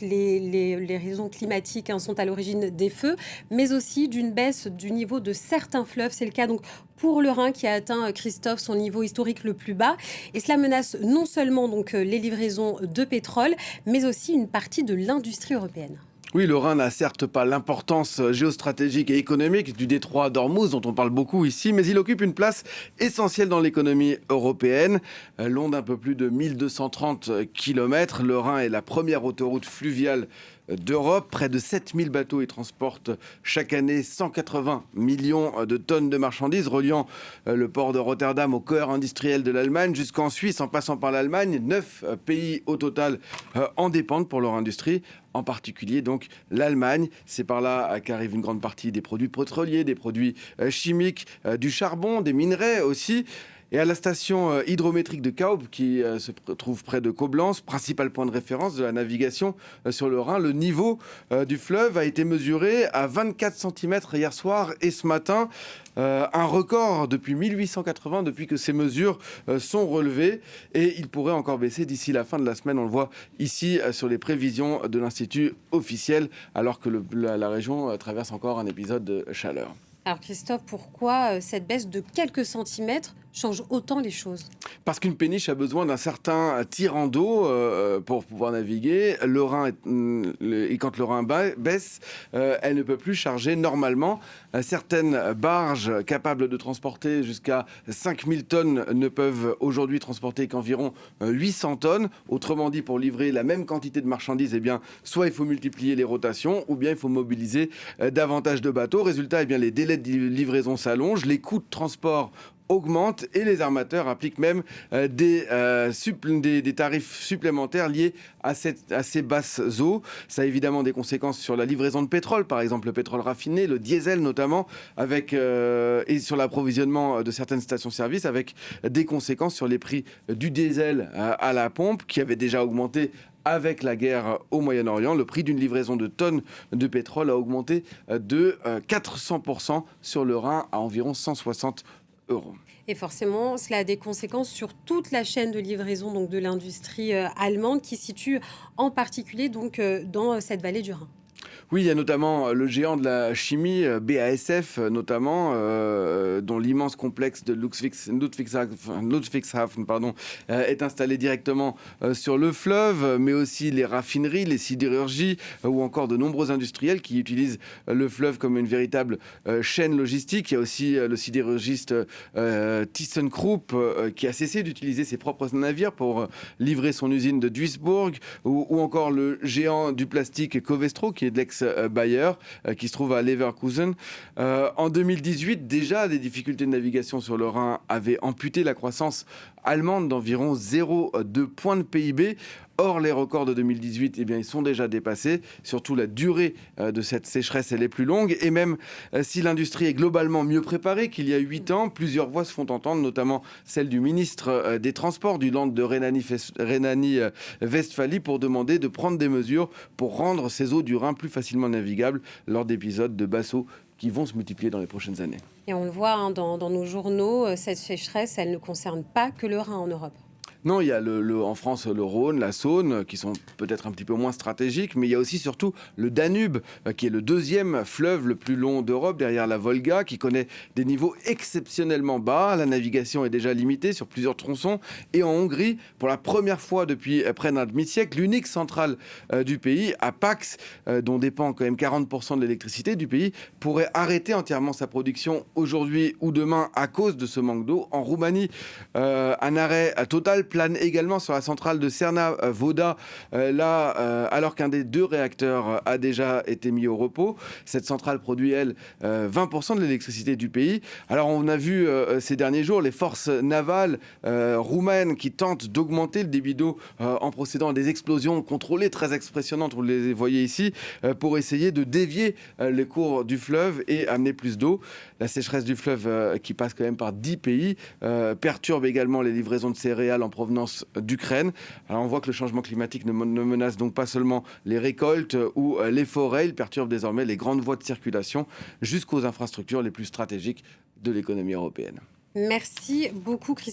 Les raisons climatiques sont à l'origine des feux, mais aussi d'une baisse du niveau de certains fleuves. C'est le cas donc pour le Rhin qui a atteint, Christophe, son niveau historique le plus bas. Et cela menace non seulement donc les livraisons de pétrole, mais aussi une partie de l'industrie européenne. Oui, le Rhin n'a certes pas l'importance géostratégique et économique du détroit d'Ormuz, dont on parle beaucoup ici, mais il occupe une place essentielle dans l'économie européenne. Long d'un peu plus de 1230 km, le Rhin est la première autoroute fluviale d'Europe. Près de 7000 bateaux y transportent chaque année 180 millions de tonnes de marchandises, reliant le port de Rotterdam au cœur industriel de l'Allemagne jusqu'en Suisse, en passant par l'Allemagne. 9 pays au total en dépendent pour leur industrie, en particulier donc l'Allemagne. C'est par là qu'arrive une grande partie des produits pétroliers, des produits chimiques, du charbon, des minerais aussi. Et à la station hydrométrique de Kaub, qui se trouve près de Coblence, principal point de référence de la navigation sur le Rhin, le niveau du fleuve a été mesuré à 24 cm hier soir et ce matin. Un record depuis 1880, depuis que ces mesures sont relevées. Et il pourrait encore baisser d'ici la fin de la semaine. On le voit ici sur les prévisions de l'Institut officiel, alors que la région traverse encore un épisode de chaleur. Alors Christophe, pourquoi cette baisse de quelques centimètres change autant les choses? Parce qu'une péniche a besoin d'un certain tirant d'eau pour pouvoir naviguer. Et quand le Rhin baisse, elle ne peut plus charger normalement. Certaines barges capables de transporter jusqu'à 5000 tonnes ne peuvent aujourd'hui transporter qu'environ 800 tonnes. Autrement dit, pour livrer la même quantité de marchandises, eh bien, soit il faut multiplier les rotations, ou bien il faut mobiliser davantage de bateaux. Résultat, eh bien, les délais de livraison s'allongent, les coûts de transport augmente et les armateurs appliquent même des tarifs supplémentaires liés à ces basses eaux. Ça a évidemment des conséquences sur la livraison de pétrole, par exemple le pétrole raffiné, le diesel notamment, et sur l'approvisionnement de certaines stations-service, avec des conséquences sur les prix du diesel à la pompe, qui avait déjà augmenté avec la guerre au Moyen-Orient. Le prix d'une livraison de tonnes de pétrole a augmenté de 400% sur le Rhin à environ 160 euros. Et forcément, cela a des conséquences sur toute la chaîne de livraison donc de l'industrie allemande qui se situe en particulier donc, dans cette vallée du Rhin. Oui, il y a notamment le géant de la chimie, BASF notamment, dont l'immense complexe de Ludwigshafen est installé directement sur le fleuve, mais aussi les raffineries, les sidérurgies ou encore de nombreux industriels qui utilisent le fleuve comme une véritable chaîne logistique. Il y a aussi le sidérurgiste ThyssenKrupp qui a cessé d'utiliser ses propres navires pour livrer son usine de Duisburg, ou encore le géant du plastique Covestro qui est de l'ex-Bayer, qui se trouve à Leverkusen. En 2018, déjà, des difficultés de navigation sur le Rhin avaient amputé la croissance allemande d'environ 0,2 points de PIB. Or, les records de 2018, eh bien, ils sont déjà dépassés. Surtout, la durée de cette sécheresse, elle est plus longue. Et même si l'industrie est globalement mieux préparée qu'il y a 8 ans, plusieurs voix se font entendre, notamment celle du ministre des Transports du Land de Rhénanie-Westphalie, pour demander de prendre des mesures pour rendre ces eaux du Rhin plus facilement navigables lors d'épisodes de basses eaux qui vont se multiplier dans les prochaines années. Et on le voit dans nos journaux, cette sécheresse, elle ne concerne pas que le Rhin en Europe. Non, il y a en France le Rhône, la Saône, qui sont peut-être un petit peu moins stratégiques, mais il y a aussi surtout le Danube, qui est le deuxième fleuve le plus long d'Europe, derrière la Volga, qui connaît des niveaux exceptionnellement bas. La navigation est déjà limitée sur plusieurs tronçons. Et en Hongrie, pour la première fois depuis près d'un demi-siècle, l'unique centrale du pays, à Pax, dont dépend quand même 40% de l'électricité du pays, pourrait arrêter entièrement sa production aujourd'hui ou demain à cause de ce manque d'eau. En Roumanie, un arrêt total plane également sur la centrale de Cerna-Voda, alors qu'un des 2 réacteurs a déjà été mis au repos. Cette centrale produit, elle, 20% de l'électricité du pays. Alors, on a vu ces derniers jours les forces navales roumaines qui tentent d'augmenter le débit d'eau en procédant à des explosions contrôlées très impressionnantes, vous les voyez ici, pour essayer de dévier les cours du fleuve et amener plus d'eau. La sécheresse du fleuve, qui passe quand même par 10 pays, perturbe également les livraisons de céréales en provenance d'Ukraine. Alors on voit que le changement climatique ne menace donc pas seulement les récoltes ou les forêts, il perturbe désormais les grandes voies de circulation jusqu'aux infrastructures les plus stratégiques de l'économie européenne. Merci beaucoup Christophe.